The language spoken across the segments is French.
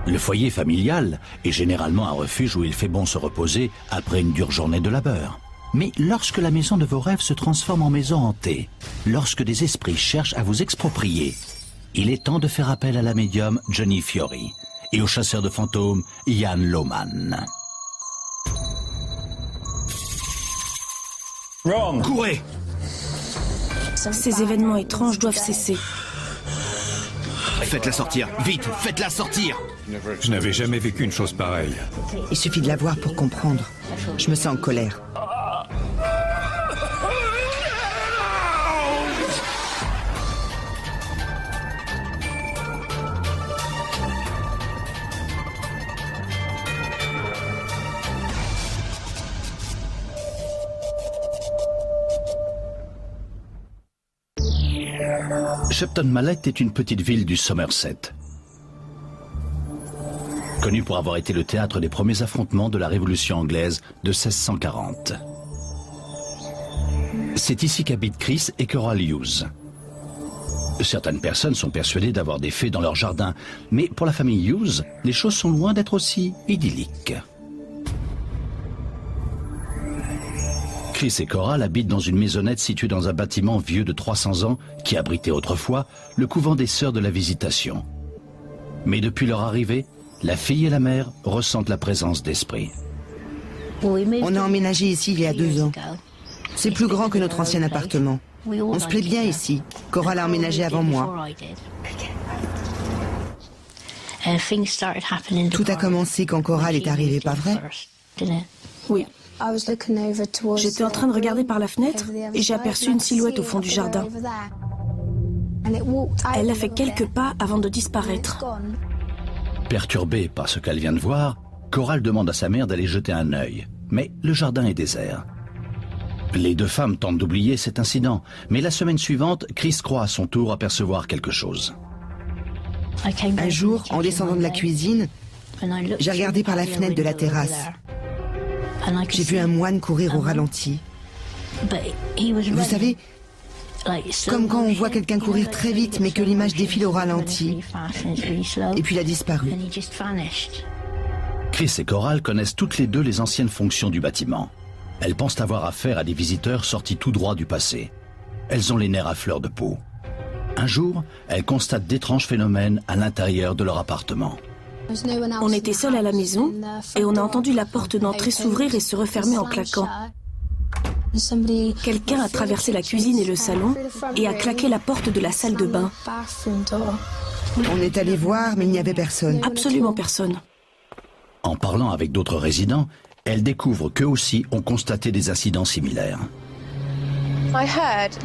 Le foyer familial est généralement un refuge où il fait bon se reposer après une dure journée de labeur. Mais lorsque la maison de vos rêves se transforme en maison hantée, lorsque des esprits cherchent à vous exproprier, il est temps de faire appel à la médium Johnny Fiori et au chasseur de fantômes Ian Lohman. Ron, courez! Ces événements étranges doivent cesser. Faites-la sortir, vite, faites-la sortir! je n'avais jamais vécu une chose pareille. Il suffit de la voir pour comprendre. Je me sens en colère. Shepton Mallet est une petite ville du Somerset, connue pour avoir été le théâtre des premiers affrontements de la Révolution anglaise de 1640. C'est ici qu'habitent Chris et Coral Hughes. Certaines personnes sont persuadées d'avoir des fées dans leur jardin, mais pour la famille Hughes, les choses sont loin d'être aussi idylliques. Chris et Coral habitent dans une maisonnette située dans un bâtiment vieux de 300 ans qui abritait autrefois le couvent des Sœurs de la Visitation. Mais depuis leur arrivée, la fille et la mère ressentent la présence d'esprits. On a emménagé ici il y a 2 ans. C'est plus grand que notre ancien appartement. On se plaît bien ici. Coral a emménagé avant moi. Tout a commencé quand Coral est arrivée, pas vrai? Oui. J'étais en train de regarder par la fenêtre et j'ai aperçu une silhouette au fond du jardin. Elle a fait quelques pas avant de disparaître. Perturbée par ce qu'elle vient de voir, Coral demande à sa mère d'aller jeter un œil. Mais le jardin est désert. Les 2 femmes tentent d'oublier cet incident, mais la semaine suivante, Chris croit à son tour apercevoir quelque chose. Un jour, en descendant de la cuisine, j'ai regardé par la fenêtre de la terrasse. J'ai vu un moine courir au ralenti. Vous savez, comme quand on voit quelqu'un courir très vite mais que l'image défile au ralenti. Et puis il a disparu. Chris et Coral connaissent toutes les 2 les anciennes fonctions du bâtiment. Elles pensent avoir affaire à des visiteurs sortis tout droit du passé. Elles ont les nerfs à fleur de peau. Un jour, elles constatent d'étranges phénomènes à l'intérieur de leur appartement. On était seuls à la maison et on a entendu la porte d'entrée s'ouvrir et se refermer en claquant. Quelqu'un a traversé la cuisine et le salon et a claqué la porte de la salle de bain. On est allé voir, mais il n'y avait personne. Absolument personne. En parlant avec d'autres résidents, elles découvrent qu'eux aussi ont constaté des incidents similaires.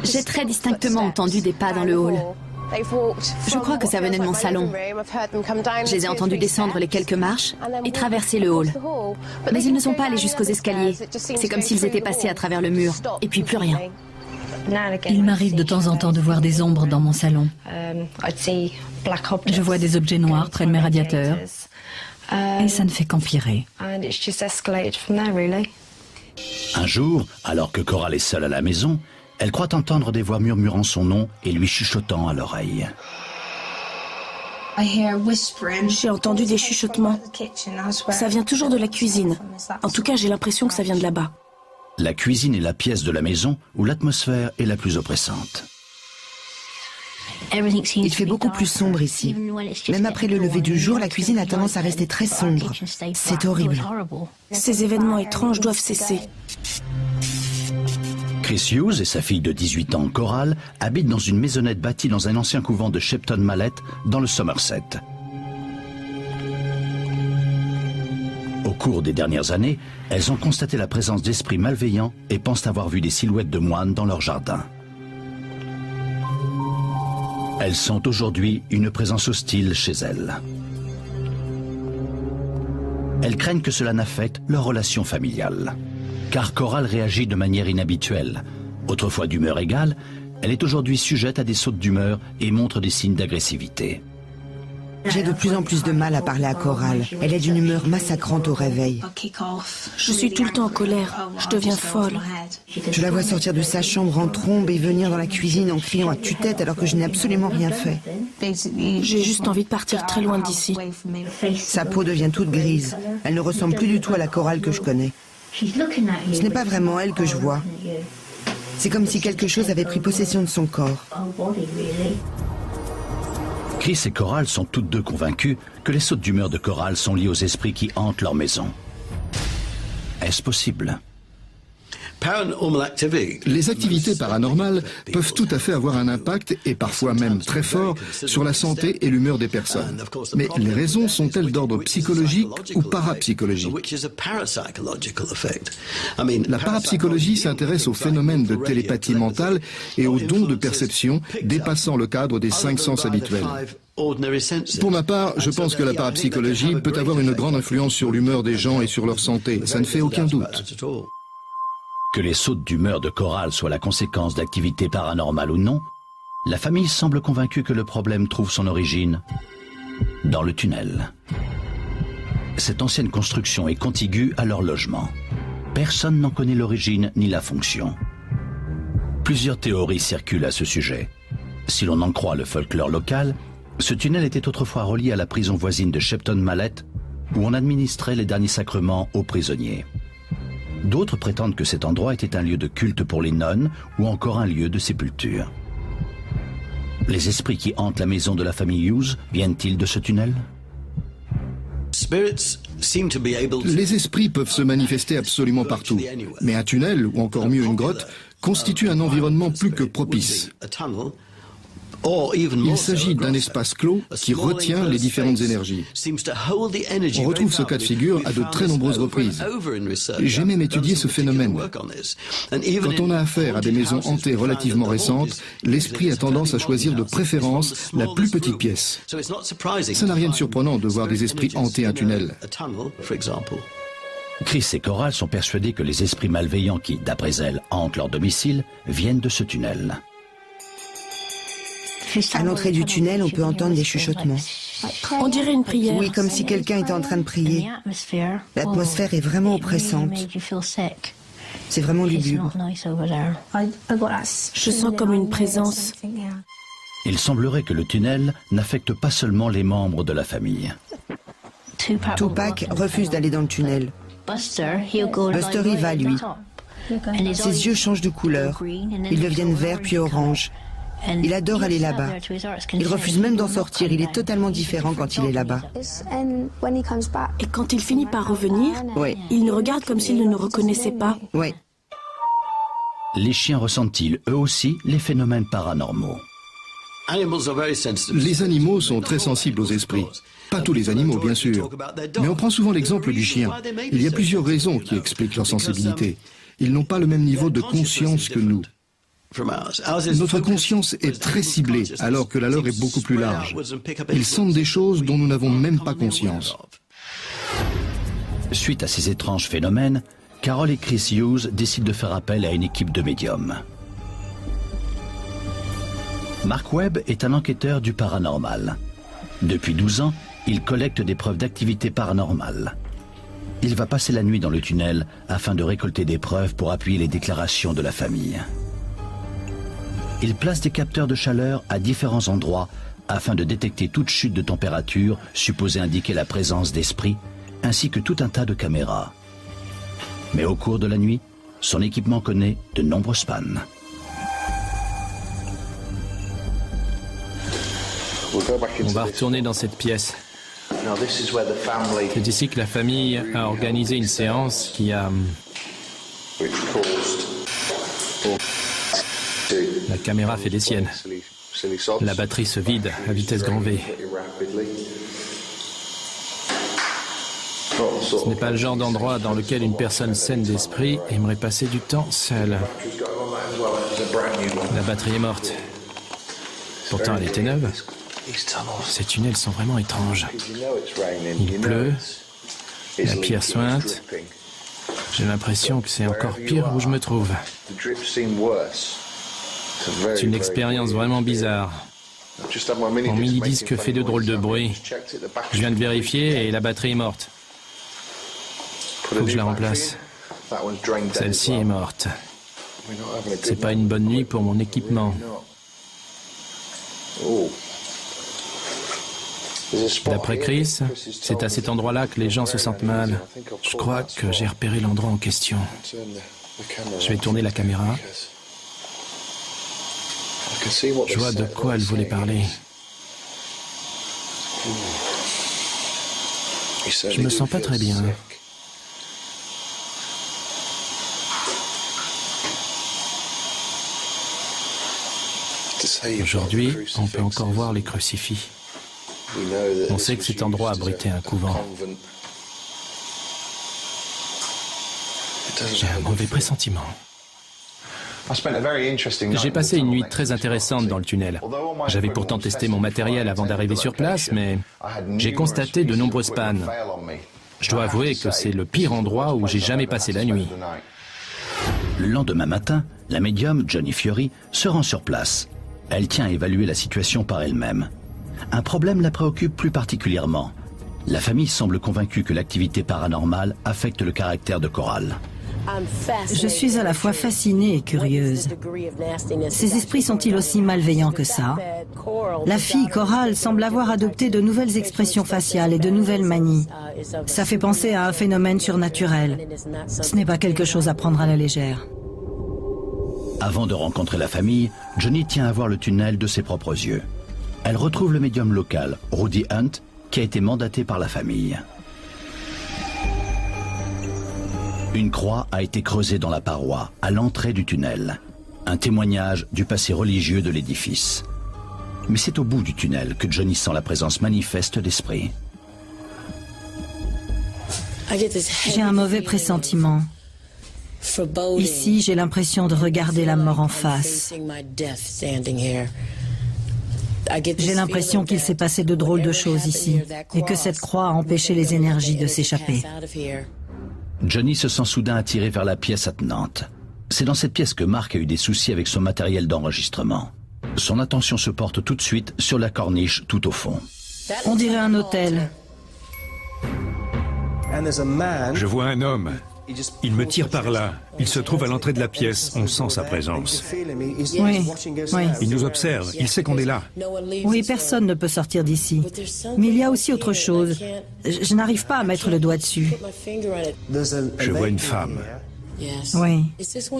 J'ai très distinctement entendu des pas dans le hall. Je crois que ça venait de mon salon. Je les ai entendus descendre les quelques marches et traverser le hall. Mais ils ne sont pas allés jusqu'aux escaliers. C'est comme s'ils étaient passés à travers le mur. Et puis plus rien. Il m'arrive de temps en temps de voir des ombres dans mon salon. Je vois des objets noirs près de mes radiateurs. Et ça ne fait qu'empirer. Un jour, alors que Coral est seule à la maison, elle croit entendre des voix murmurant son nom et lui chuchotant à l'oreille. J'ai entendu des chuchotements. Ça vient toujours de la cuisine. En tout cas, j'ai l'impression que ça vient de là-bas. La cuisine est la pièce de la maison où l'atmosphère est la plus oppressante. Il fait beaucoup plus sombre ici. Même après le lever du jour, la cuisine a tendance à rester très sombre. C'est horrible. Ces événements étranges doivent cesser. Chris Hughes et sa fille de 18 ans, Coral, habitent dans une maisonnette bâtie dans un ancien couvent de Shepton Mallet, dans le Somerset. Au cours des dernières années, elles ont constaté la présence d'esprits malveillants et pensent avoir vu des silhouettes de moines dans leur jardin. Elles sont aujourd'hui une présence hostile chez elles. Elles craignent que cela n'affecte leur relation familiale. Car Coral réagit de manière inhabituelle. Autrefois d'humeur égale, elle est aujourd'hui sujette à des sautes d'humeur et montre des signes d'agressivité. J'ai de plus en plus de mal à parler à Coral. Elle est d'une humeur massacrante au réveil. Je suis tout le temps en colère. Je deviens folle. Je la vois sortir de sa chambre en trombe et venir dans la cuisine en criant à tue-tête alors que je n'ai absolument rien fait. J'ai juste envie de partir très loin d'ici. Sa peau devient toute grise. Elle ne ressemble plus du tout à la Coral que je connais. Ce n'est pas vraiment elle que je vois. C'est comme si quelque chose avait pris possession de son corps. Chris et Coral sont toutes deux convaincus que les sautes d'humeur de Coral sont liées aux esprits qui hantent leur maison. Est-ce possible ? Les activités paranormales peuvent tout à fait avoir un impact, et parfois même très fort, sur la santé et l'humeur des personnes. Mais les raisons sont-elles d'ordre psychologique ou parapsychologique ? La parapsychologie s'intéresse aux phénomènes de télépathie mentale et aux dons de perception dépassant le cadre des 5 sens habituels. Pour ma part, je pense que la parapsychologie peut avoir une grande influence sur l'humeur des gens et sur leur santé. Ça ne fait aucun doute. Que les sautes d'humeur de Coral soient la conséquence d'activités paranormales ou non, la famille semble convaincue que le problème trouve son origine dans le tunnel. Cette ancienne construction est contiguë à leur logement. Personne n'en connaît l'origine ni la fonction. Plusieurs théories circulent à ce sujet. Si l'on en croit le folklore local, ce tunnel était autrefois relié à la prison voisine de Shepton Mallet, où on administrait les derniers sacrements aux prisonniers. D'autres prétendent que cet endroit était un lieu de culte pour les nonnes ou encore un lieu de sépulture. Les esprits qui hantent la maison de la famille Hughes viennent-ils de ce tunnel ? Les esprits peuvent se manifester absolument partout, mais un tunnel, ou encore mieux une grotte, constitue un environnement plus que propice. Il s'agit d'un espace clos qui retient les différentes énergies. On retrouve ce cas de figure à de très nombreuses reprises. J'ai même étudié ce phénomène. Quand on a affaire à des maisons hantées relativement récentes, l'esprit a tendance à choisir de préférence la plus petite pièce. Ça n'a rien de surprenant de voir des esprits hanter un tunnel. Chris et Coral sont persuadés que les esprits malveillants qui, d'après elles, hantent leur domicile, viennent de ce tunnel. À l'entrée du tunnel, on peut entendre des chuchotements. On dirait une prière. Oui, comme si quelqu'un était en train de prier. L'atmosphère est vraiment oppressante. C'est vraiment lugubre. Je sens comme une présence. Il semblerait que le tunnel n'affecte pas seulement les membres de la famille. Tupac refuse d'aller dans le tunnel. Buster y va, lui. Ses yeux changent de couleur. Ils deviennent verts puis orange. Il adore aller là-bas. Il refuse même d'en sortir. Il est totalement différent quand il est là-bas. Et quand il finit par revenir, ouais. Il nous regarde comme s'il ne nous reconnaissait pas. Oui. Les chiens ressentent-ils eux aussi les phénomènes paranormaux ? Les animaux sont très sensibles aux esprits. Pas tous les animaux, bien sûr. Mais on prend souvent l'exemple du chien. Il y a plusieurs raisons qui expliquent leur sensibilité. Ils n'ont pas le même niveau de conscience que nous. Notre conscience est très ciblée, alors que la leur est beaucoup plus large. Ils sentent des choses dont nous n'avons même pas conscience. Suite à ces étranges phénomènes, Carol et Chris Hughes décident de faire appel à une équipe de médiums. Mark Webb est un enquêteur du paranormal. Depuis 12 ans, il collecte des preuves d'activité paranormale. Il va passer la nuit dans le tunnel afin de récolter des preuves pour appuyer les déclarations de la famille. Il place des capteurs de chaleur à différents endroits afin de détecter toute chute de température supposée indiquer la présence d'esprits, ainsi que tout un tas de caméras. Mais au cours de la nuit, son équipement connaît de nombreuses pannes. On va retourner dans cette pièce. C'est ici que la famille a organisé une séance qui a... La caméra fait des siennes. La batterie se vide à vitesse grand V. Ce n'est pas le genre d'endroit dans lequel une personne saine d'esprit aimerait passer du temps seule. La batterie est morte. Pourtant, elle était neuve. Ces tunnels sont vraiment étranges. Il pleut, la pierre suinte. J'ai l'impression que c'est encore pire où je me trouve. C'est une expérience vraiment bizarre. Mon mini-disque fait de drôles de bruit. Je viens de vérifier et la batterie est morte. Faut que je la remplace. Celle-ci est morte. C'est pas une bonne nuit pour mon équipement. D'après Chris, c'est à cet endroit-là que les gens se sentent mal. Je crois que j'ai repéré l'endroit en question. Je vais tourner la caméra. Je vois de quoi elle voulait parler. Je me sens pas très bien. Aujourd'hui, on peut encore voir les crucifix. On sait que cet endroit abritait un couvent. J'ai un mauvais pressentiment. J'ai passé une nuit très intéressante dans le tunnel. J'avais pourtant testé mon matériel avant d'arriver sur place, mais j'ai constaté de nombreuses pannes. Je dois avouer que c'est le pire endroit où j'ai jamais passé la nuit. Le lendemain matin, la médium Johnny Fiori se rend sur place. Elle tient à évaluer la situation par elle-même. Un problème la préoccupe plus particulièrement. La famille semble convaincue que l'activité paranormale affecte le caractère de Coral. Je suis à la fois fascinée et curieuse. Ces esprits sont-ils aussi malveillants que ça? La fille Coral semble avoir adopté de nouvelles expressions faciales et de nouvelles manies. Ça fait penser à un phénomène surnaturel. Ce n'est pas quelque chose à prendre à la légère. Avant de rencontrer la famille, Johnny tient à voir le tunnel de ses propres yeux. Elle retrouve le médium local, Rudy Hunt, qui a été mandaté par la famille. Une croix a été creusée dans la paroi, à l'entrée du tunnel. Un témoignage du passé religieux de l'édifice. Mais c'est au bout du tunnel que Johnny sent la présence manifeste d'esprits. J'ai un mauvais pressentiment. Ici, j'ai l'impression de regarder la mort en face. J'ai l'impression qu'il s'est passé de drôles de choses ici et que cette croix a empêché les énergies de s'échapper. Johnny se sent soudain attiré vers la pièce attenante. C'est dans cette pièce que Mark a eu des soucis avec son matériel d'enregistrement. Son attention se porte tout de suite sur la corniche tout au fond. On dirait un hôtel. Je vois un homme. Il me tire par là. Il se trouve à l'entrée de la pièce. On sent sa présence. Oui. Il nous observe. Il sait qu'on est là. Oui, personne ne peut sortir d'ici. Mais il y a aussi autre chose. Je n'arrive pas à mettre le doigt dessus. Je vois une femme. Oui.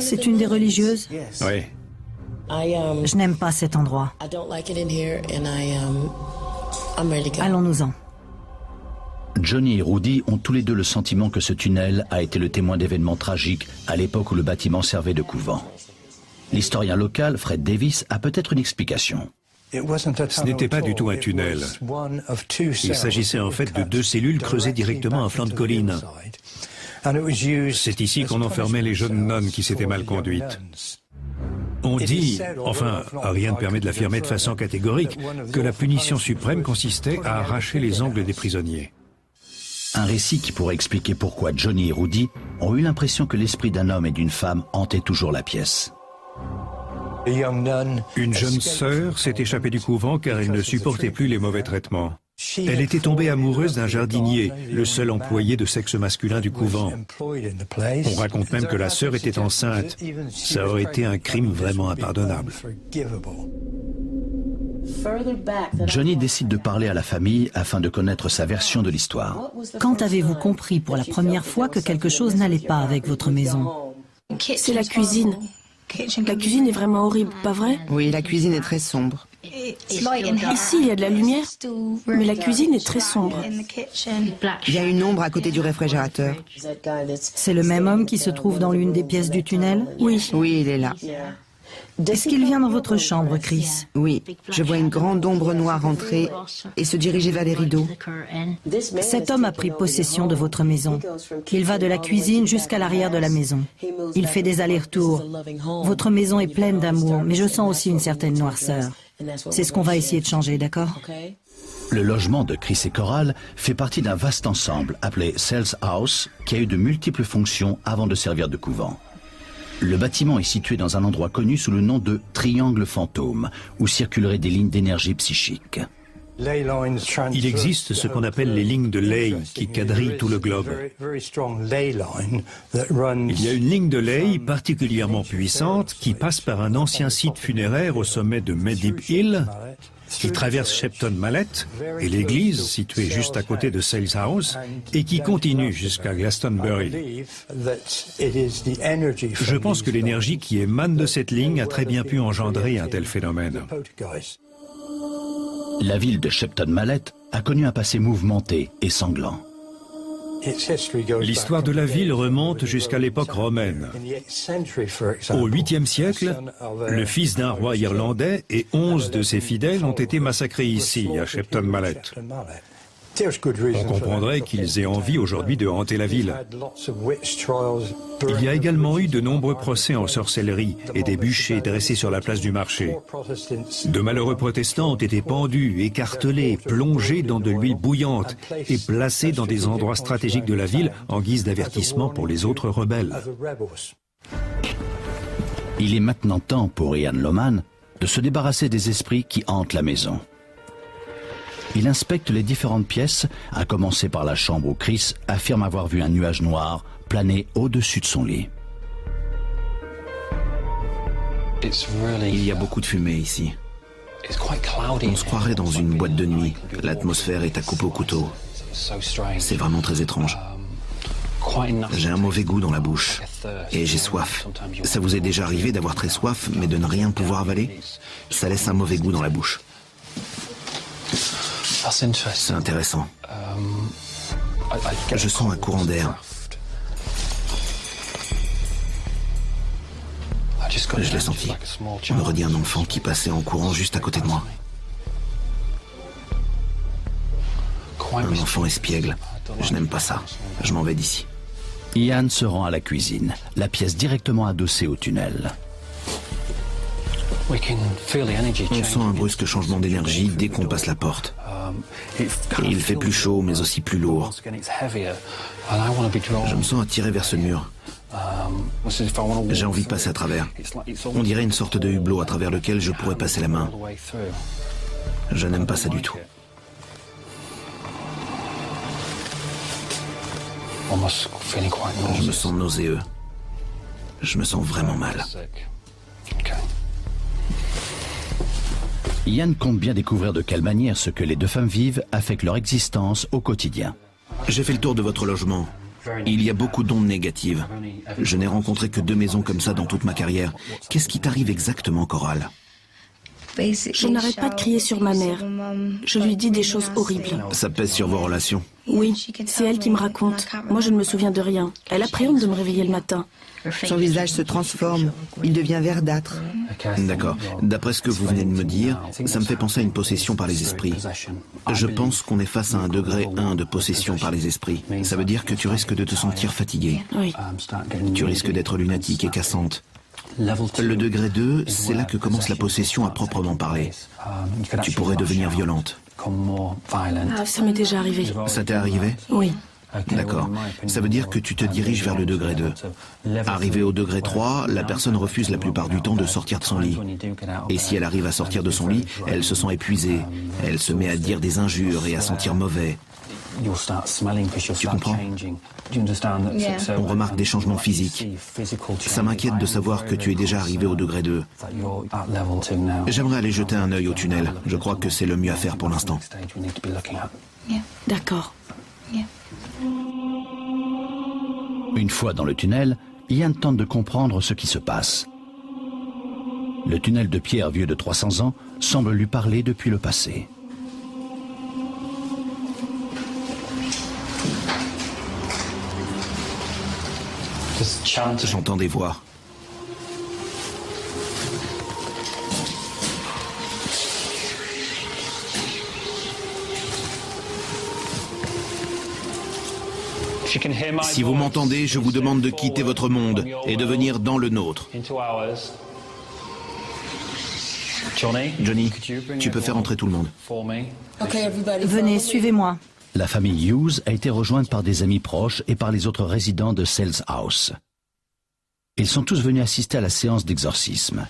C'est une des religieuses? Oui. Je n'aime pas cet endroit. Allons-nous-en. Johnny et Rudy ont tous les deux le sentiment que ce tunnel a été le témoin d'événements tragiques à l'époque où le bâtiment servait de couvent. L'historien local, Fred Davis, a peut-être une explication. Ce n'était pas du tout un tunnel. Il s'agissait en fait de 2 cellules creusées directement en flanc de colline. C'est ici qu'on enfermait les jeunes nonnes qui s'étaient mal conduites. On dit, enfin, rien ne permet de l'affirmer de façon catégorique, que la punition suprême consistait à arracher les ongles des prisonniers. Un récit qui pourrait expliquer pourquoi Johnny et Rudy ont eu l'impression que l'esprit d'un homme et d'une femme hantait toujours la pièce. Une jeune sœur s'est échappée du couvent car elle ne supportait plus les mauvais traitements. Elle était tombée amoureuse d'un jardinier, le seul employé de sexe masculin du couvent. On raconte même que la sœur était enceinte. Ça aurait été un crime vraiment impardonnable. Johnny décide de parler à la famille afin de connaître sa version de l'histoire. Quand avez-vous compris pour la première fois que quelque chose n'allait pas avec votre maison? C'est la cuisine. La cuisine est vraiment horrible, pas vrai? Oui, la cuisine est très sombre. Ici, il y a de la lumière, mais la cuisine est très sombre. Il y a une ombre à côté du réfrigérateur. C'est le même homme qui se trouve dans l'une des pièces du tunnel? Oui. Oui, il est là. Est-ce qu'il vient dans votre chambre, Chris? Oui, je vois une grande ombre noire entrer et se diriger vers les rideaux. Cet homme a pris possession de votre maison. Il va de la cuisine jusqu'à l'arrière de la maison. Il fait des allers-retours. Votre maison est pleine d'amour, mais je sens aussi une certaine noirceur. C'est ce qu'on va essayer de changer, d'accord? Le logement de Chris et Coral fait partie d'un vaste ensemble appelé Cells House qui a eu de multiples fonctions avant de servir de couvent. Le bâtiment est situé dans un endroit connu sous le nom de triangle fantôme, où circuleraient des lignes d'énergie psychique. Il existe ce qu'on appelle les lignes de Ley qui quadrillent tout le globe. Il y a une ligne de Ley particulièrement puissante qui passe par un ancien site funéraire au sommet de Medip Hill, qui traverse Shepton Mallet et l'église située juste à côté de Sales House et qui continue jusqu'à Glastonbury. Je pense que l'énergie qui émane de cette ligne a très bien pu engendrer un tel phénomène. La ville de Shepton Mallet a connu un passé mouvementé et sanglant. L'histoire de la ville remonte jusqu'à l'époque romaine. Au 8e siècle, le fils d'un roi irlandais et 11 de ses fidèles ont été massacrés ici, à Shepton Mallet. On comprendrait qu'ils aient envie aujourd'hui de hanter la ville. Il y a également eu de nombreux procès en sorcellerie et des bûchers dressés sur la place du marché. De malheureux protestants ont été pendus, écartelés, plongés dans de l'huile bouillante et placés dans des endroits stratégiques de la ville en guise d'avertissement pour les autres rebelles. Il est maintenant temps pour Ian Lohman de se débarrasser des esprits qui hantent la maison. Il inspecte les différentes pièces, à commencer par la chambre où Chris affirme avoir vu un nuage noir planer au-dessus de son lit. Il y a beaucoup de fumée ici. On se croirait dans une boîte de nuit. L'atmosphère est à couper au couteau. C'est vraiment très étrange. J'ai un mauvais goût dans la bouche et j'ai soif. Ça vous est déjà arrivé d'avoir très soif mais de ne rien pouvoir avaler? Ça laisse un mauvais goût dans la bouche. C'est intéressant. Je sens un courant d'air. Je l'ai senti. On aurait dit un enfant qui passait en courant juste à côté de moi. Un enfant espiègle. Je n'aime pas ça. Je m'en vais d'ici. Ian se rend à la cuisine, la pièce directement adossée au tunnel. On sent un brusque changement d'énergie dès qu'on passe la porte. Et il fait plus chaud, mais aussi plus lourd. Je me sens attiré vers ce mur. J'ai envie de passer à travers. On dirait une sorte de hublot à travers lequel je pourrais passer la main. Je n'aime pas ça du tout. Je me sens nauséeux. Je me sens vraiment mal. Ian compte bien découvrir de quelle manière ce que les deux femmes vivent affecte leur existence au quotidien. J'ai fait le tour de votre logement. Il y a beaucoup d'ondes négatives. Je n'ai rencontré que 2 maisons comme ça dans toute ma carrière. Qu'est-ce qui t'arrive exactement, Coral? Je n'arrête pas de crier sur ma mère. Je lui dis des choses horribles. Ça pèse sur vos relations? Oui, c'est elle qui me raconte. Moi, je ne me souviens de rien. Elle appréhende de me réveiller le matin. Son visage se transforme. Il devient verdâtre. D'accord. D'après ce que vous venez de me dire, ça me fait penser à une possession par les esprits. Je pense qu'on est face à un degré 1 de possession par les esprits. Ça veut dire que tu risques de te sentir fatigué. Oui. Tu risques d'être lunatique et cassante. Le degré 2, c'est là que commence la possession à proprement parler. Tu pourrais devenir violente. Ah, ça m'est déjà arrivé. Ça t'est arrivé? Oui. D'accord. Ça veut dire que tu te diriges vers le degré 2. Arrivé au degré 3, la personne refuse la plupart du temps de sortir de son lit. Et si elle arrive à sortir de son lit, elle se sent épuisée. Elle se met à dire des injures et à sentir mauvais. Tu comprends? On remarque des changements physiques. Ça m'inquiète de savoir que tu es déjà arrivé au degré 2. J'aimerais aller jeter un œil au tunnel. Je crois que c'est le mieux à faire pour l'instant. D'accord. Une fois dans le tunnel, Ian tente de comprendre ce qui se passe. Le tunnel de pierre vieux de 300 ans semble lui parler depuis le passé. J'entends des voix. Si vous m'entendez, je vous demande de quitter votre monde et de venir dans le nôtre. Johnny, tu peux faire entrer tout le monde. Venez, suivez-moi. La famille Hughes a été rejointe par des amis proches et par les autres résidents de Sales House. Ils sont tous venus assister à la séance d'exorcisme.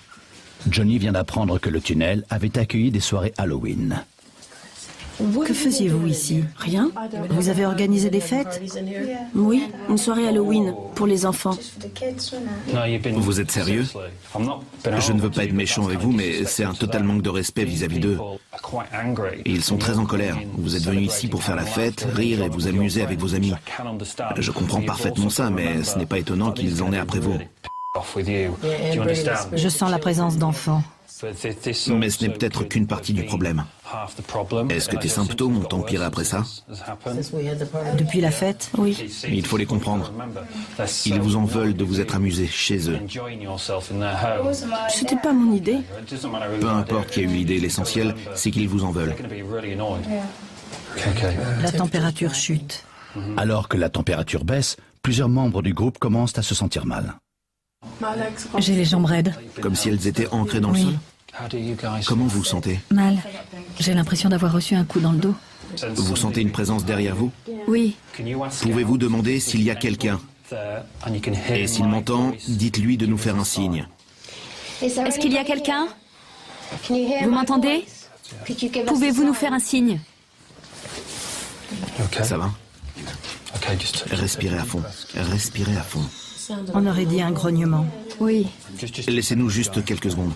Johnny vient d'apprendre que le tunnel avait accueilli des soirées Halloween. Que faisiez-vous ici? Rien. Vous avez organisé des fêtes? Oui, une soirée Halloween pour les enfants. Vous êtes sérieux? Je ne veux pas être méchant avec vous, mais c'est un total manque de respect vis-à-vis d'eux. Et ils sont très en colère. Vous êtes venus ici pour faire la fête, rire et vous amuser avec vos amis. Je comprends parfaitement ça, mais ce n'est pas étonnant qu'ils en aient après vous. Je sens la présence d'enfants. Mais ce n'est peut-être qu'une partie du problème. Est-ce que tes symptômes ont empiré après ça? Depuis la fête? Oui. Il faut les comprendre. Ils vous en veulent de vous être amusés chez eux. C'était pas mon idée. Peu importe qui a eu l'idée, l'essentiel, c'est qu'ils vous en veulent. La température chute. Alors que la température baisse, plusieurs membres du groupe commencent à se sentir mal. J'ai les jambes raides. Comme si elles étaient ancrées dans le sol? Comment vous vous sentez? Mal. J'ai l'impression d'avoir reçu un coup dans le dos. Vous sentez une présence derrière vous? Oui. Pouvez-vous demander s'il y a quelqu'un? Et s'il m'entend, dites-lui de nous faire un signe. Est-ce qu'il y a quelqu'un? Vous m'entendez? Pouvez-vous nous faire un signe? Ça va? Respirez à fond. Respirez à fond. On aurait dit un grognement. Oui. Laissez-nous juste quelques secondes.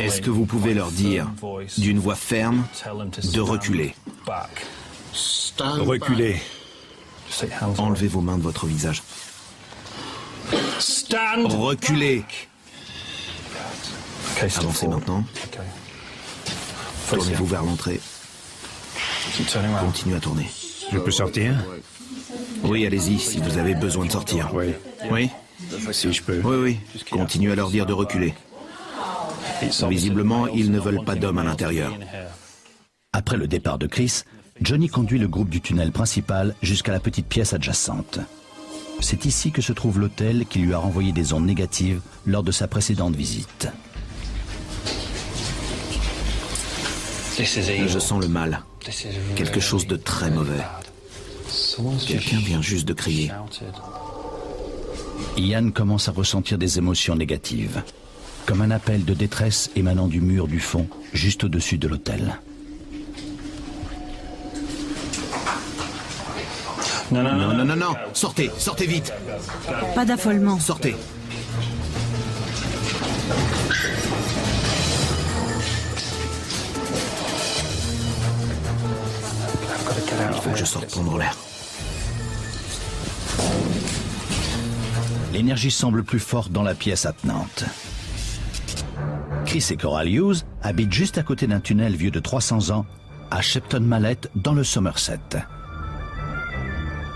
Est-ce que vous pouvez leur dire, d'une voix ferme, de reculer? Reculez. Enlevez vos mains de votre visage. Reculez. Avancez maintenant. Tournez-vous vers l'entrée. Continuez à tourner. Je peux sortir? Oui, allez-y, si vous avez besoin de sortir. Oui. Oui? Si je peux. Oui, oui. Continuez à leur dire de reculer. Visiblement, ils ne veulent pas d'hommes à l'intérieur. Après le départ de Chris, Johnny conduit le groupe du tunnel principal jusqu'à la petite pièce adjacente. C'est ici que se trouve l'hôtel qui lui a renvoyé des ondes négatives lors de sa précédente visite. Je sens le mal. Quelque chose de très mauvais. Quelqu'un vient juste de crier. Ian commence à ressentir des émotions négatives, comme un appel de détresse émanant du mur du fond, juste au-dessus de l'hôtel. Non, non, non, non, sortez, sortez vite. Pas d'affolement. Sortez. Il faut que je sorte prendre l'air. L'énergie semble plus forte dans la pièce attenante. Chris et Coral Hughes habitent juste à côté d'un tunnel vieux de 300 ans à Shepton Mallet dans le Somerset.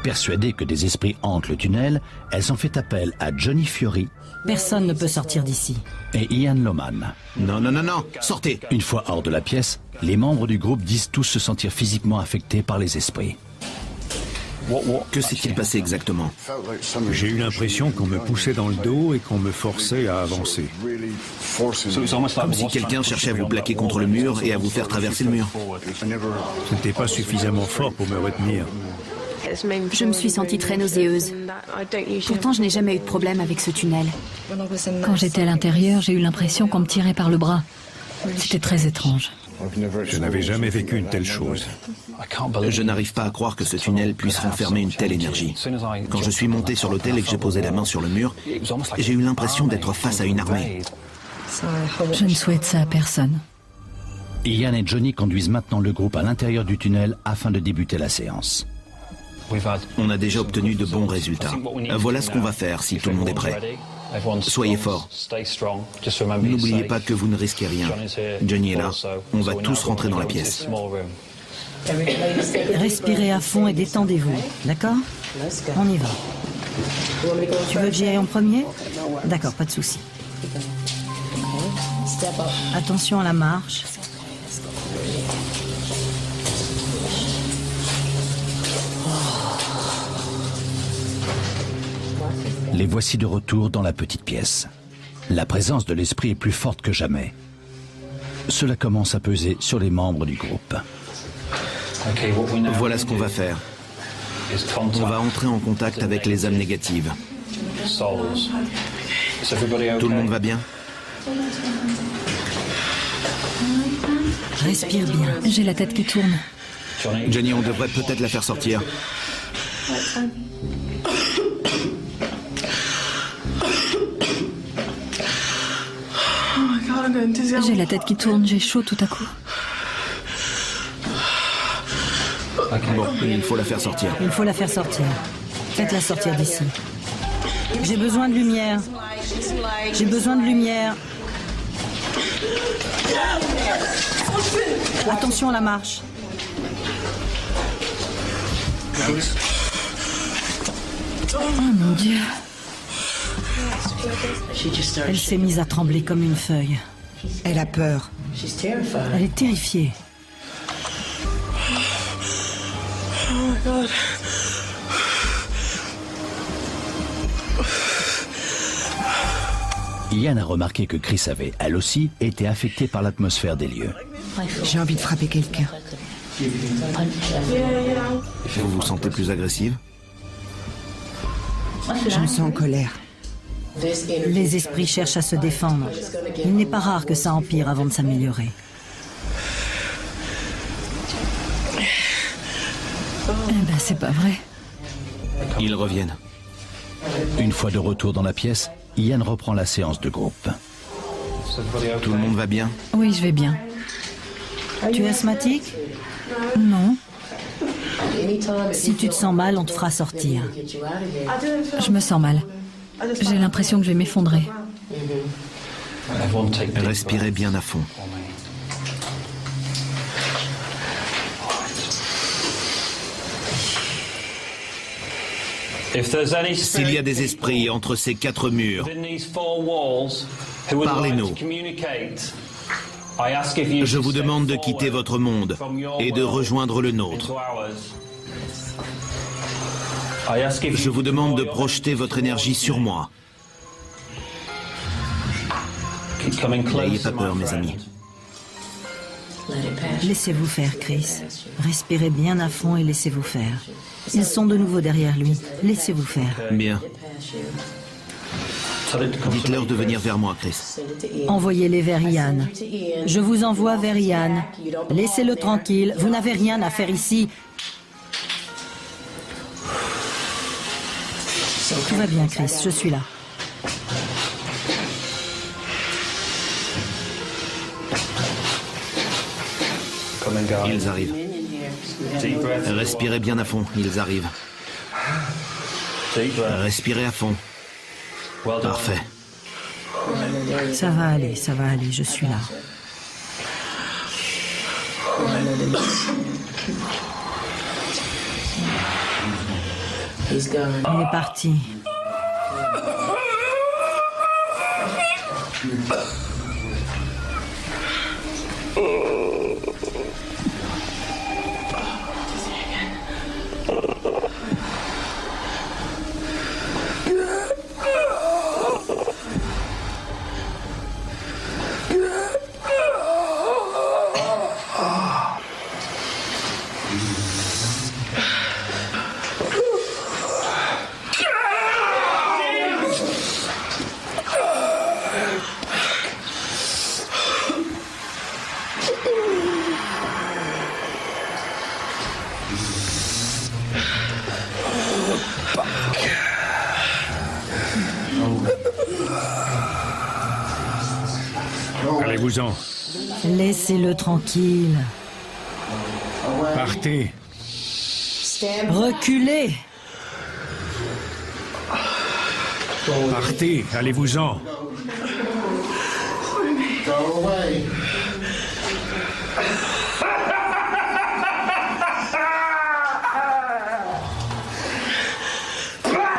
Persuadées que des esprits hantent le tunnel, elles ont fait appel à Johnny Fury. Personne ne peut sortir d'ici. Et Ian Loman. Non, non, non, non, sortez. Une fois hors de la pièce, les membres du groupe disent tous se sentir physiquement affectés par les esprits. Que s'est-il passé exactement? J'ai eu l'impression qu'on me poussait dans le dos et qu'on me forçait à avancer. Comme si quelqu'un cherchait à vous plaquer contre le mur et à vous faire traverser le mur. Ce n'était pas suffisamment fort pour me retenir. Je me suis sentie très nauséeuse. Pourtant, je n'ai jamais eu de problème avec ce tunnel. Quand j'étais à l'intérieur, j'ai eu l'impression qu'on me tirait par le bras. C'était très étrange. Je n'avais jamais vécu une telle chose. Je n'arrive pas à croire que ce tunnel puisse renfermer une telle énergie. Quand je suis monté sur l'hôtel et que j'ai posé la main sur le mur, j'ai eu l'impression d'être face à une armée. Je ne souhaite ça à personne. Ian et Johnny conduisent maintenant le groupe à l'intérieur du tunnel afin de débuter la séance. On a déjà obtenu de bons résultats. Voilà ce qu'on va faire si tout le monde est prêt. Soyez forts. N'oubliez pas que vous ne risquez rien. Johnny est là. On va tous rentrer dans la pièce. Respirez à fond et détendez-vous, d'accord? On y va. Tu veux que j'y aille en premier? D'accord, pas de souci. Attention à la marche. Les voici de retour dans la petite pièce. La présence de l'esprit est plus forte que jamais. Cela commence à peser sur les membres du groupe. Voilà ce qu'on va faire. On va entrer en contact avec les âmes négatives. Tout le monde va bien? Respire bien. J'ai la tête qui tourne. Jenny, on devrait peut-être la faire sortir. J'ai la tête qui tourne, j'ai chaud tout à coup. Bon, il faut la faire sortir. Il faut la faire sortir. Faites-la sortir d'ici. J'ai besoin de lumière. J'ai besoin de lumière. Attention à la marche. Oh mon Dieu. Elle s'est mise à trembler comme une feuille. Elle a peur. Elle est terrifiée. Ian a remarqué que Chris avait, elle aussi, été affectée par l'atmosphère des lieux. J'ai envie de frapper quelqu'un. Vous vous sentez plus agressive? Je me sens en colère. Les esprits cherchent à se défendre. Il n'est pas rare que ça empire avant de s'améliorer. Eh ben, c'est pas vrai. Ils reviennent. Une fois de retour dans la pièce, Ian reprend la séance de groupe. Tout le monde va bien? Oui, je vais bien. Tu es asthmatique? Non, Si tu te sens mal, on te fera sortir. je me sens mal. J'ai l'impression que je vais m'effondrer. Respirez bien à fond. S'il y a des esprits entre ces 4 murs, parlez-nous. Je vous demande de quitter votre monde et de rejoindre le nôtre. Je vous demande de projeter votre énergie sur moi. N'ayez pas peur, mes amis. Laissez-vous faire, Chris. Respirez bien à fond et laissez-vous faire. Ils sont de nouveau derrière lui. Laissez-vous faire. Bien. Dites-leur de venir vers moi, Chris. Envoyez-les vers Ian. Je vous envoie vers Ian. Laissez-le tranquille. Vous n'avez rien à faire ici. Tout va bien, Chris. Je suis là. Ils arrivent. Respirez bien à fond, ils arrivent. Respirez à fond. Parfait. Ça va aller, je suis là. Il est parti. Allez-vous-en. Laissez-le tranquille. Partez. Reculez. Partez, allez-vous-en.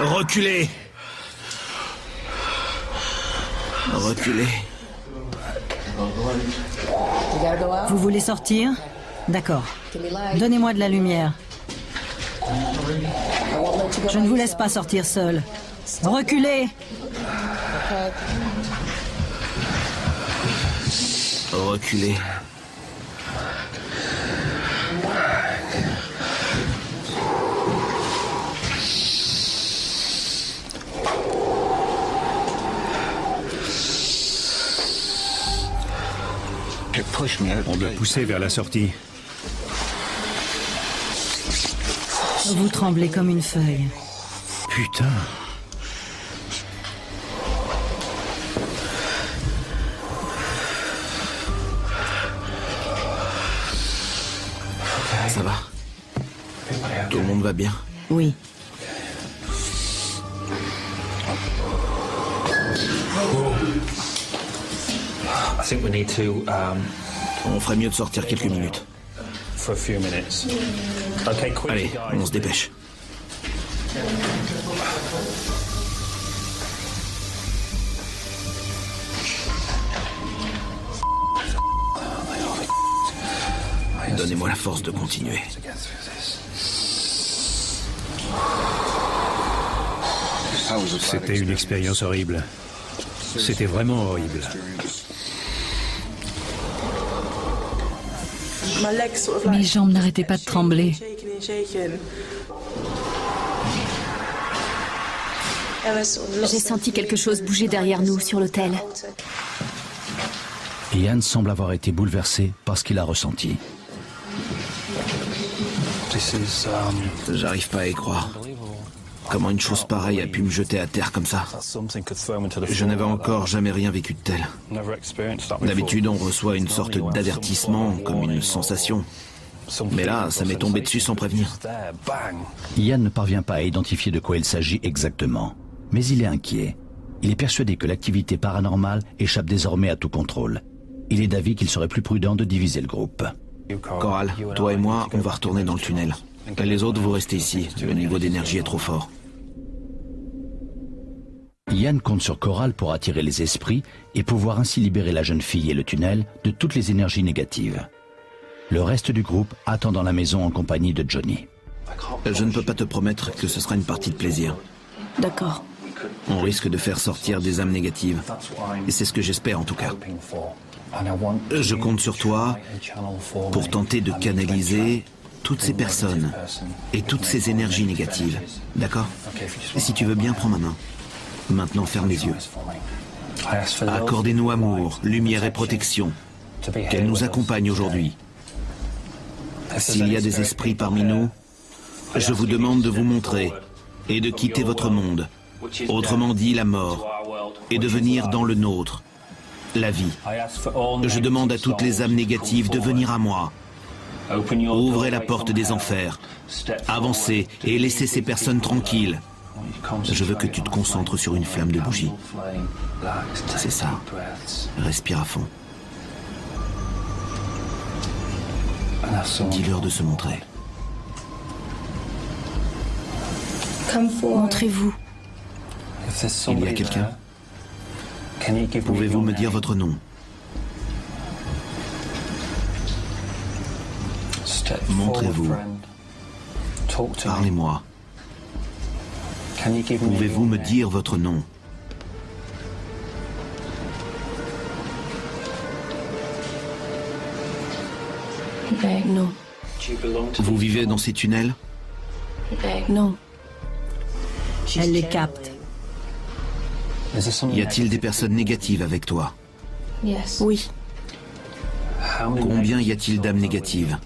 Reculez. Reculez. Vous voulez sortir? D'accord. Donnez-moi de la lumière. Je ne vous laisse pas sortir seul. Reculez! Reculez. On me poussait vers la sortie. Vous tremblez comme une feuille. Putain. Ça va? Tout le monde va bien? Oui. On ferait mieux de sortir quelques minutes. Allez, on se dépêche. Donnez-moi la force de continuer. C'était une expérience horrible. C'était vraiment horrible. Mes jambes n'arrêtaient pas de trembler. J'ai senti quelque chose bouger derrière nous, sur l'autel. Ian semble avoir été bouleversé par ce qu'il a ressenti. J'arrive pas à y croire. Comment une chose pareille a pu me jeter à terre comme ça? Je n'avais encore jamais rien vécu de tel. D'habitude, on reçoit une sorte d'avertissement, comme une sensation. Mais là, ça m'est tombé dessus sans prévenir. Ian ne parvient pas à identifier de quoi il s'agit exactement. Mais il est inquiet. Il est persuadé que l'activité paranormale échappe désormais à tout contrôle. Il est d'avis qu'il serait plus prudent de diviser le groupe. Coral, toi et moi, on va retourner dans le tunnel. Les autres, vous restez ici. Le niveau d'énergie est trop fort. Ian compte sur Coral pour attirer les esprits et pouvoir ainsi libérer la jeune fille et le tunnel de toutes les énergies négatives. Le reste du groupe attend dans la maison en compagnie de Johnny. Je ne peux pas te promettre que ce sera une partie de plaisir. D'accord. On risque de faire sortir des âmes négatives. Et c'est ce que j'espère en tout cas. Je compte sur toi pour tenter de canaliser toutes ces personnes et toutes ces énergies négatives. D'accord? Et si tu veux bien, prends ma main. Maintenant, ferme les yeux. Accordez-nous amour, lumière et protection. Qu'elle nous accompagne aujourd'hui. S'il y a des esprits parmi nous, je vous demande de vous montrer et de quitter votre monde, autrement dit la mort, et de venir dans le nôtre, la vie. Je demande à toutes les âmes négatives de venir à moi. Ouvrez la porte des enfers, avancez et laissez ces personnes tranquilles. Je veux que tu te concentres sur une flamme de bougie. C'est ça. Respire à fond. Dis-leur de se montrer. Montrez-vous. Il y a quelqu'un? Pouvez-vous me dire votre nom? Montrez-vous. Parlez-moi. Pouvez-vous me dire votre nom? Non. Vous vivez dans ces tunnels? Non. Elle les capte. Y a-t-il des personnes négatives avec toi? Oui. Combien y a-t-il d'âmes négatives?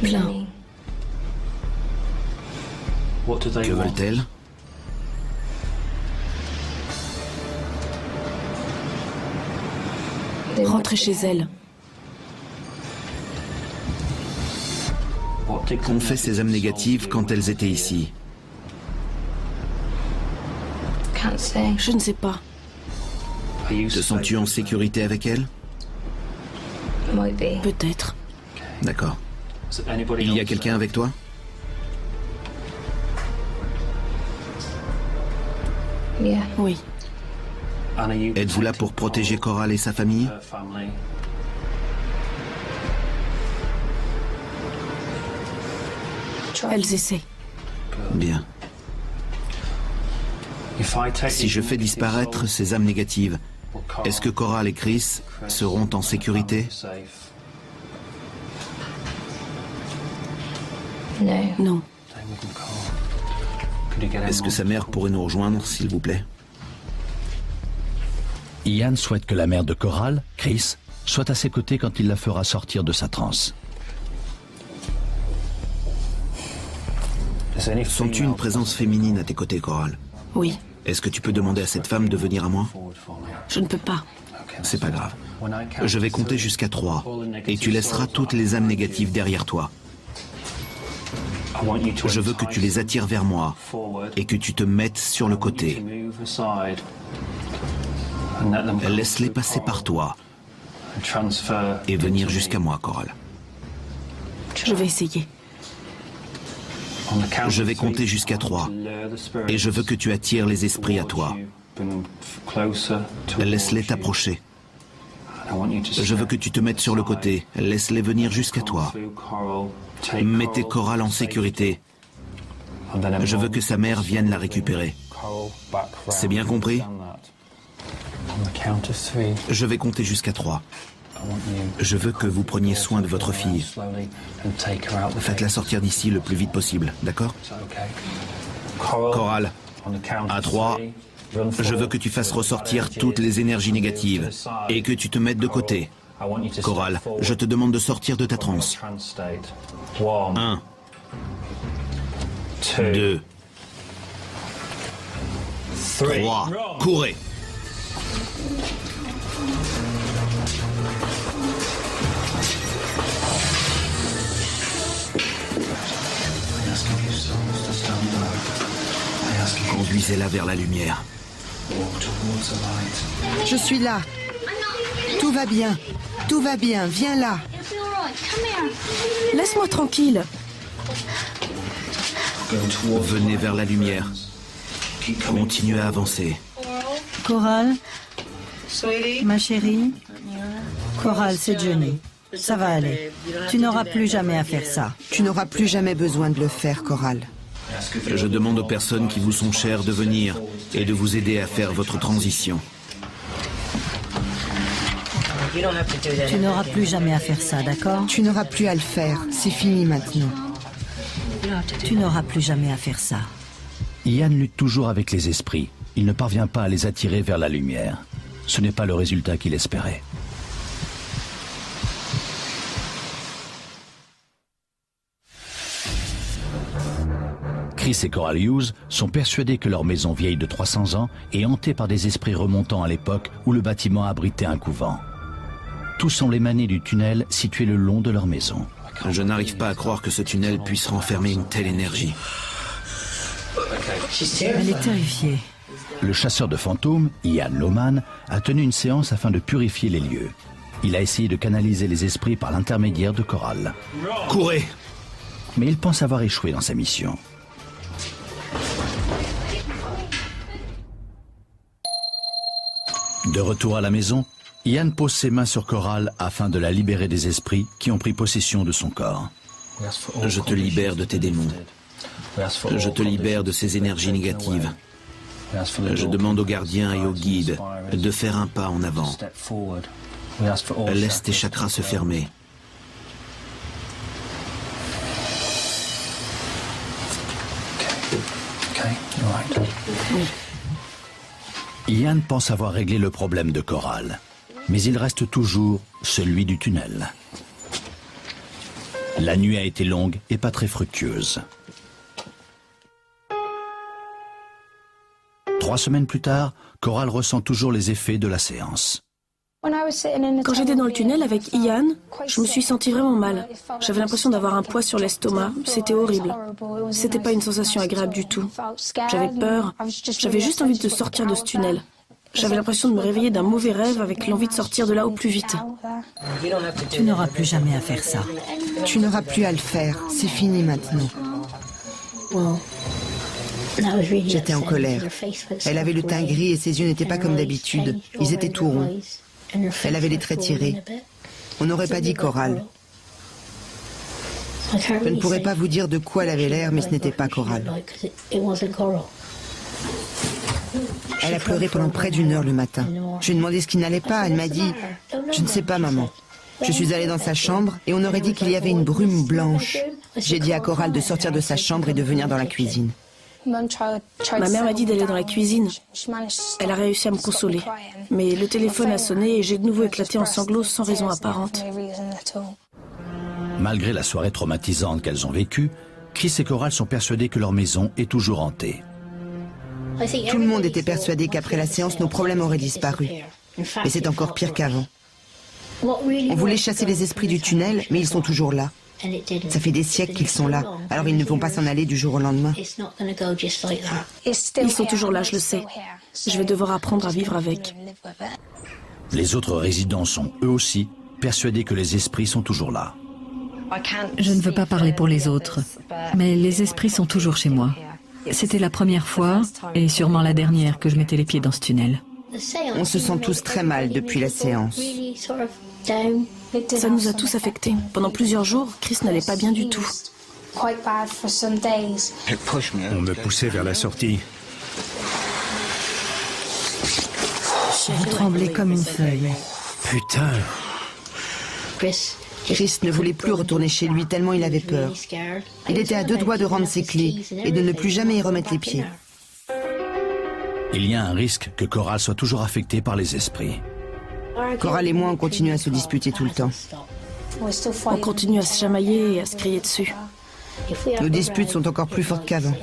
Plein. Que veulent-elles? Rentrez chez elle. Qu'ont fait ces âmes négatives quand elles étaient ici? Je ne sais pas. Te sens-tu en sécurité avec elles? Peut-être. D'accord. Il y a quelqu'un avec toi? Oui. Êtes-vous là pour protéger Coral et sa famille? Elles essaient. Bien. Si je fais disparaître ces âmes négatives, est-ce que Coral et Chris seront en sécurité? Non. Est-ce que sa mère pourrait nous rejoindre, s'il vous plaît? Ian souhaite que la mère de Coral, Chris, soit à ses côtés quand il la fera sortir de sa transe. Sens-tu une présence féminine à tes côtés, Coral? Oui, Est-ce que tu peux demander à cette femme de venir à moi? je ne peux pas. C'est pas grave. Je vais compter jusqu'à 3 et tu laisseras toutes les âmes négatives derrière toi. Je veux que tu les attires vers moi et que tu te mettes sur le côté. Laisse-les passer par toi et venir jusqu'à moi, Coral. Je vais essayer. Je vais compter jusqu'à 3 et je veux que tu attires les esprits à toi. Laisse-les t'approcher. Je veux que tu te mettes sur le côté. Laisse-les venir jusqu'à toi. Mettez Coral en sécurité. Je veux que sa mère vienne la récupérer. C'est bien compris? Je vais compter jusqu'à 3. Je veux que vous preniez soin de votre fille. Faites-la sortir d'ici le plus vite possible, d'accord? Coral, à 3, je veux que tu fasses ressortir toutes les énergies négatives et que tu te mettes de côté. Coral, je te demande de sortir de ta transe. 1, 2, 3, courez! Conduisez-la vers la lumière. Je suis là. Tout va bien. Tout va bien. Viens là. Laisse-moi tranquille. Venez vers la lumière. Continuez à avancer. Coral, ma chérie. Coral, c'est Johnny. Ça va aller. Tu n'auras plus jamais à faire ça. Tu n'auras plus jamais besoin de le faire, Coral. Je demande aux personnes qui vous sont chères de venir et de vous aider à faire votre transition. Tu n'auras plus jamais à faire ça, d'accord? Tu n'auras plus à le faire. C'est fini maintenant. Tu n'auras plus jamais à faire ça. Ian lutte toujours avec les esprits. Il ne parvient pas à les attirer vers la lumière. Ce n'est pas le résultat qu'il espérait. Chris et Coral Hughes sont persuadés que leur maison vieille de 300 ans est hantée par des esprits remontant à l'époque où le bâtiment abritait un couvent. Tout semble émaner du tunnel situé le long de leur maison. Je n'arrive pas à croire que ce tunnel puisse renfermer une telle énergie. Elle est terrifiée. Le chasseur de fantômes, Ian Lohman, a tenu une séance afin de purifier les lieux. Il a essayé de canaliser les esprits par l'intermédiaire de Coral. Courez! Mais il pense avoir échoué dans sa mission. De retour à la maison, Ian pose ses mains sur Coral afin de la libérer des esprits qui ont pris possession de son corps. Je te libère de tes démons. Je te libère de ces énergies négatives. Je demande aux gardiens et aux guides de faire un pas en avant. Laisse tes chakras se fermer. Ian pense avoir réglé le problème de Coral, mais il reste toujours celui du tunnel. La nuit a été longue et pas très fructueuse. 3 semaines plus tard, Coral ressent toujours les effets de la séance. Quand j'étais dans le tunnel avec Ian, je me suis sentie vraiment mal. J'avais l'impression d'avoir un poids sur l'estomac. C'était horrible. C'était pas une sensation agréable du tout. J'avais peur. J'avais juste envie de sortir de ce tunnel. J'avais l'impression de me réveiller d'un mauvais rêve avec l'envie de sortir de là au plus vite. Tu n'auras plus jamais à faire ça. Tu n'auras plus à le faire. C'est fini maintenant. J'étais en colère. Elle avait le teint gris et ses yeux n'étaient pas comme d'habitude. Ils étaient tout ronds. Elle avait les traits tirés. On n'aurait pas dit Coral. Je ne pourrais pas vous dire de quoi elle avait l'air, mais ce n'était pas Coral. Elle a pleuré pendant près d'1 heure le matin. Je lui ai demandé ce qui n'allait pas. Elle m'a dit « Je ne sais pas, maman ». Je suis allée dans sa chambre et on aurait dit qu'il y avait une brume blanche. J'ai dit à Coral de sortir de sa chambre et de venir dans la cuisine. Ma mère m'a dit d'aller dans la cuisine. Elle a réussi à me consoler. Mais le téléphone a sonné et j'ai de nouveau éclaté en sanglots sans raison apparente. Malgré la soirée traumatisante qu'elles ont vécue, Chris et Coral sont persuadés que leur maison est toujours hantée. Tout le monde était persuadé qu'après la séance, nos problèmes auraient disparu. Et c'est encore pire qu'avant. On voulait chasser les esprits du tunnel, mais ils sont toujours là. Ça fait des siècles qu'ils sont là, alors ils ne vont pas s'en aller du jour au lendemain. Ils sont toujours là, je le sais. Je vais devoir apprendre à vivre avec. Les autres résidents sont eux aussi persuadés que les esprits sont toujours là. Je ne veux pas parler pour les autres, mais les esprits sont toujours chez moi. C'était la première fois, et sûrement la dernière, que je mettais les pieds dans ce tunnel. On se sent tous très mal depuis la séance. Ça nous a tous affectés. Pendant plusieurs jours, Chris n'allait pas bien du tout. On me poussait vers la sortie. Vous tremblez comme une feuille. Putain! Chris ne voulait plus retourner chez lui tellement il avait peur. Il était à 2 doigts de rendre ses clés et de ne plus jamais y remettre les pieds. Il y a un risque que Coral soit toujours affectée par les esprits. Coral et moi, on continue à se disputer tout le temps. On continue à se chamailler et à se crier dessus. Nos disputes sont encore plus fortes qu'avant.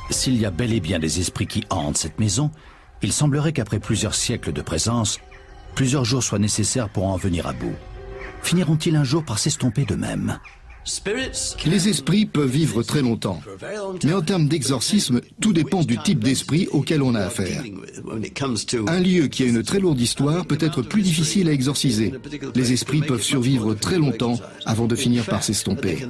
S'il y a bel et bien des esprits qui hantent cette maison, il semblerait qu'après plusieurs siècles de présence, plusieurs jours soient nécessaires pour en venir à bout. Finiront-ils un jour par s'estomper d'eux-mêmes? Les esprits peuvent vivre très longtemps. Mais en termes d'exorcisme, tout dépend du type d'esprit auquel on a affaire. Un lieu qui a une très lourde histoire peut être plus difficile à exorciser. Les esprits peuvent survivre très longtemps avant de finir par s'estomper.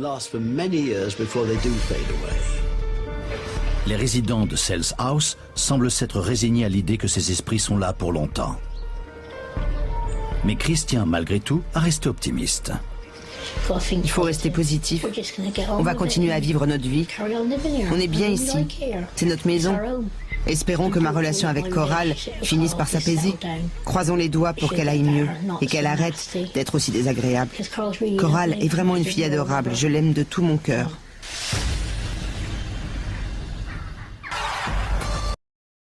Les résidents de Sells House semblent s'être résignés à l'idée que ces esprits sont là pour longtemps. Mais Chris tient malgré tout à rester optimiste. Il faut rester positif. On va continuer à vivre notre vie. On est bien ici. C'est notre maison. Espérons que ma relation avec Coral finisse par s'apaiser. Croisons les doigts pour qu'elle aille mieux et qu'elle arrête d'être aussi désagréable. Coral est vraiment une fille adorable. Je l'aime de tout mon cœur.